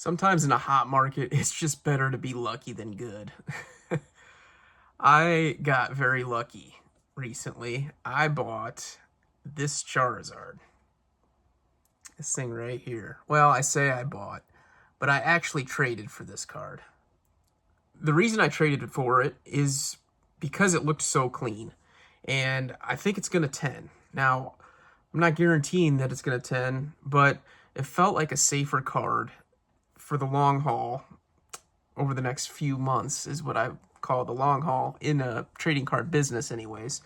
Sometimes in a hot market, it's just better to be lucky than good. I got very lucky recently. I bought this Charizard. This thing right here. Well, I say I bought, but I actually traded for this card. The reason I traded for it is because it looked so clean. And I think it's going to 10. Now, I'm not guaranteeing that it's going to 10, but it felt like a safer card for the long haul over the next few months is what I call the long haul in a trading card business anyways.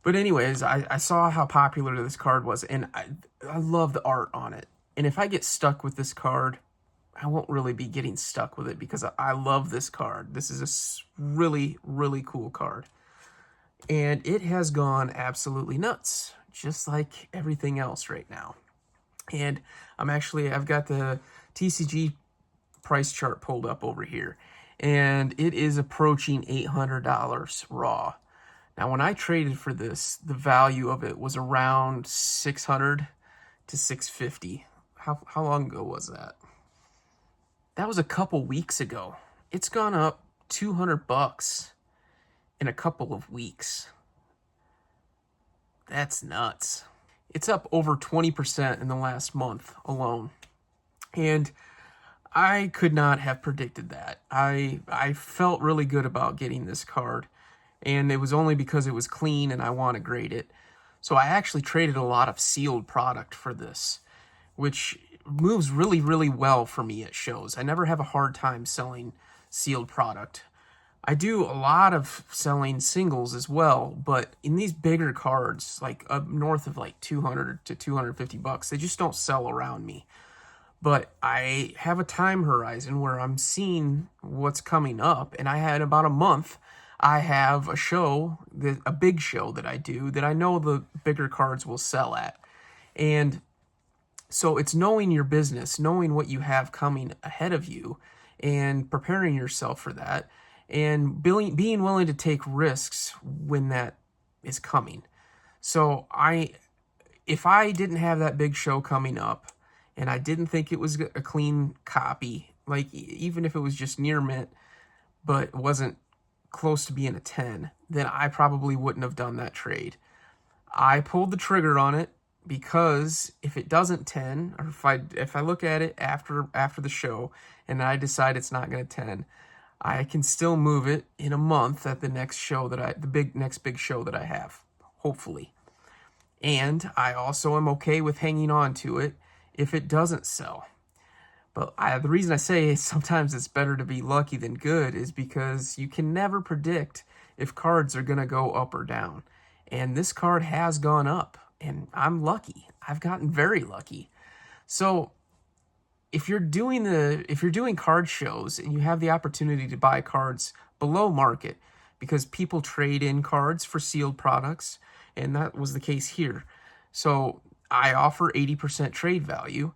But anyways, I saw how popular this card was, and I love the art on it. And if I get stuck with this card, I won't really be getting stuck with it because I love this card. This is a really, really cool card. And it has gone absolutely nuts, just like everything else right now. And I've got the TCG price chart pulled up over here, and it is approaching $800 raw. Now, when I traded for this, the value of it was around 600 to 650. How long ago was that? That was a couple weeks ago. It's gone up 200 bucks in a couple of weeks. That's nuts. It's up over 20% in the last month alone. And I could not have predicted that. I felt really good about getting this card, and it was only because it was clean and I want to grade it. So I actually traded a lot of sealed product for this, which moves really, really well for me at shows. I never have a hard time selling sealed product. I do a lot of selling singles as well, but in these bigger cards, like up north of like 200 to 250 bucks, they just don't sell around me. But I have a time horizon where I'm seeing what's coming up, and I had about a month. I have a big show that I do that I know the bigger cards will sell at. And so it's knowing your business, knowing what you have coming ahead of you, and preparing yourself for that, and being willing to take risks when that is coming. So if I didn't have that big show coming up, and I didn't think it was a clean copy, like even if it was just near mint, but wasn't close to being a 10, then I probably wouldn't have done that trade. I pulled the trigger on it because if it doesn't 10, or if I look at it after the show and I decide it's not going to 10, I can still move it in a month at the next show next big show that I have, hopefully. And I also am okay with hanging on to it if it doesn't sell. But the reason I say sometimes it's better to be lucky than good is because you can never predict if cards are going to go up or down. And this card has gone up, and I'm lucky. I've gotten very lucky. So if you're doing card shows and you have the opportunity to buy cards below market, because people trade in cards for sealed products, and that was the case here. So I offer 80% trade value,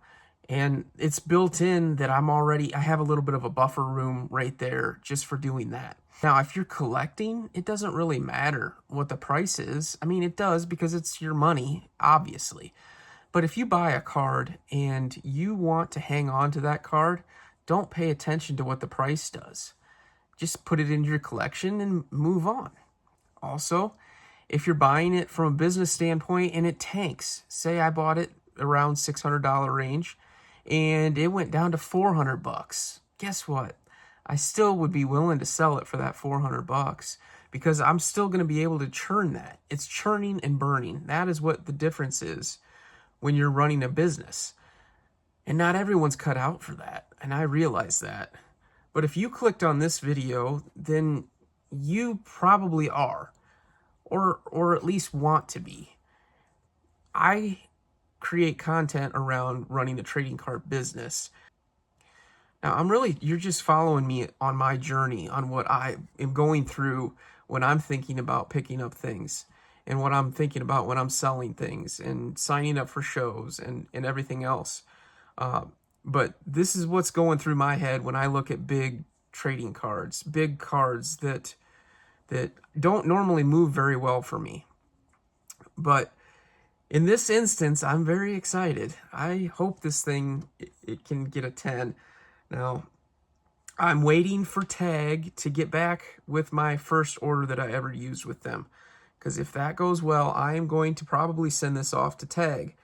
and it's built in that I have a little bit of a buffer room right there just for doing that. Now, if you're collecting, it doesn't really matter what the price is. I mean, it does because it's your money, obviously. But if you buy a card and you want to hang on to that card, don't pay attention to what the price does. Just put it into your collection and move on. Also, if you're buying it from a business standpoint and it tanks, say I bought it around $600 range and it went down to 400 bucks. Guess what? I still would be willing to sell it for that 400 bucks because I'm still going to be able to churn that. It's churning and burning. That is what the difference is when you're running a business. And not everyone's cut out for that, and I realize that. But if you clicked on this video, then you probably are, or at least want to be. I create content around running a trading card business. Now, you're just following me on my journey on what I am going through when I'm thinking about picking up things, and what I'm thinking about when I'm selling things and signing up for shows and everything else. But this is what's going through my head when I look at big trading cards, big cards that don't normally move very well for me. But in this instance, I'm very excited. I hope this thing, it can get a 10. Now, I'm waiting for Tag to get back with my first order that I ever used with them. Because if that goes well, I am going to probably send this off to Tag.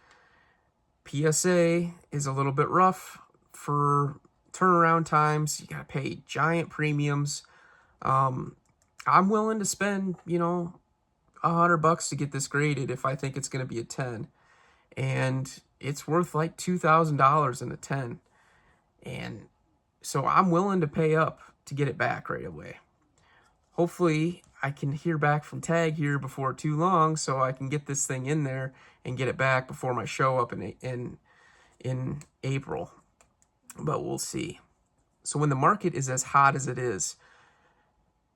PSA is a little bit rough for turnaround times. You got to pay giant premiums. I'm willing to spend, $100 to get this graded if I think it's going to be a 10. And it's worth like $2,000 in a 10. And so I'm willing to pay up to get it back right away. Hopefully I can hear back from Tag here before too long so I can get this thing in there and get it back before my show up in April. But we'll see. So when the market is as hot as it is,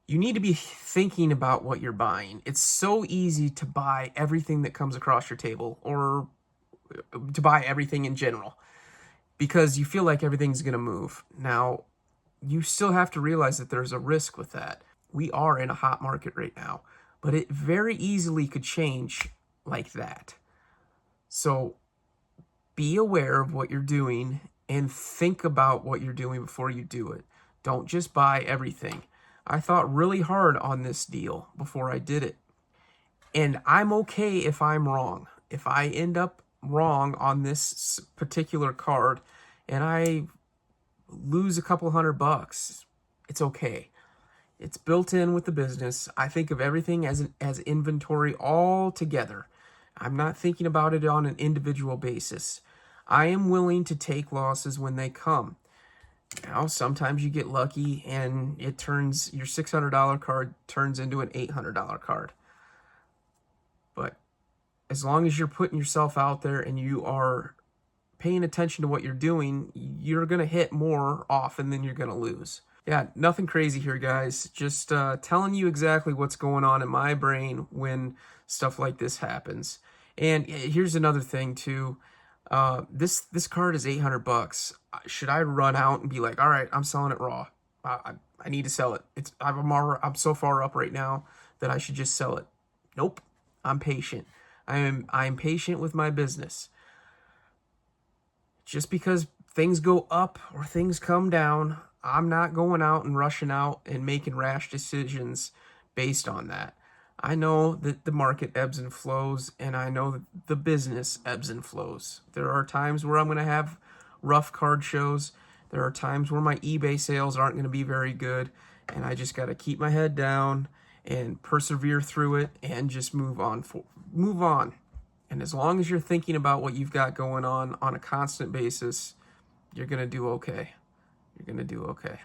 you need to be thinking about what you're buying. It's so easy to buy everything that comes across your table, or to buy everything in general, because you feel like everything's going to move. Now, you still have to realize that there's a risk with that. We are in a hot market right now, but it very easily could change like that. So be aware of what you're doing and think about what you're doing before you do it. Don't just buy everything. I thought really hard on this deal before I did it. And I'm okay if I'm wrong. If I end up wrong on this particular card and I lose a couple $100, it's okay. It's built in with the business. I think of everything as inventory all together. I'm not thinking about it on an individual basis. I am willing to take losses when they come. Now, sometimes you get lucky and it turns, your $600 card turns into an $800 card. But as long as you're putting yourself out there and you are paying attention to what you're doing, you're going to hit more often than you're going to lose. Yeah, nothing crazy here, guys. Just telling you exactly what's going on in my brain when stuff like this happens. And here's another thing, too. This card is $800. Should I run out and be like, all right, I'm selling it raw? I need to sell it. I'm so far up right now that I should just sell it. Nope. I'm patient. I'm patient with my business. Just because things go up or things come down, I'm not going out and rushing out and making rash decisions based on that. I know that the market ebbs and flows, and I know that the business ebbs and flows. There are times where I'm going to have rough card shows. There are times where my eBay sales aren't going to be very good, and I just got to keep my head down and persevere through it and just move on. And as long as you're thinking about what you've got going on a constant basis, you're going to do okay. You're going to do okay.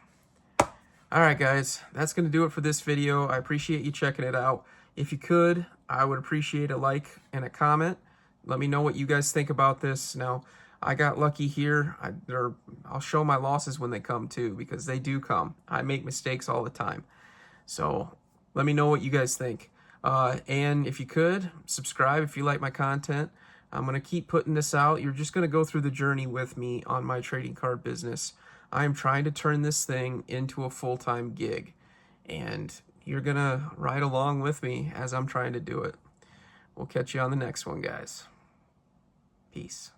All right, guys, that's going to do it for this video. I appreciate you checking it out. If you could, I would appreciate a like and a comment. Let me know what you guys think about this. Now, I got lucky here. I'll show my losses when they come too, because they do come. I make mistakes all the time. So let me know what you guys think. And if you could, subscribe if you like my content. I'm going to keep putting this out. You're just going to go through the journey with me on my trading card business. I'm trying to turn this thing into a full-time gig, and you're going to ride along with me as I'm trying to do it. We'll catch you on the next one, guys. Peace.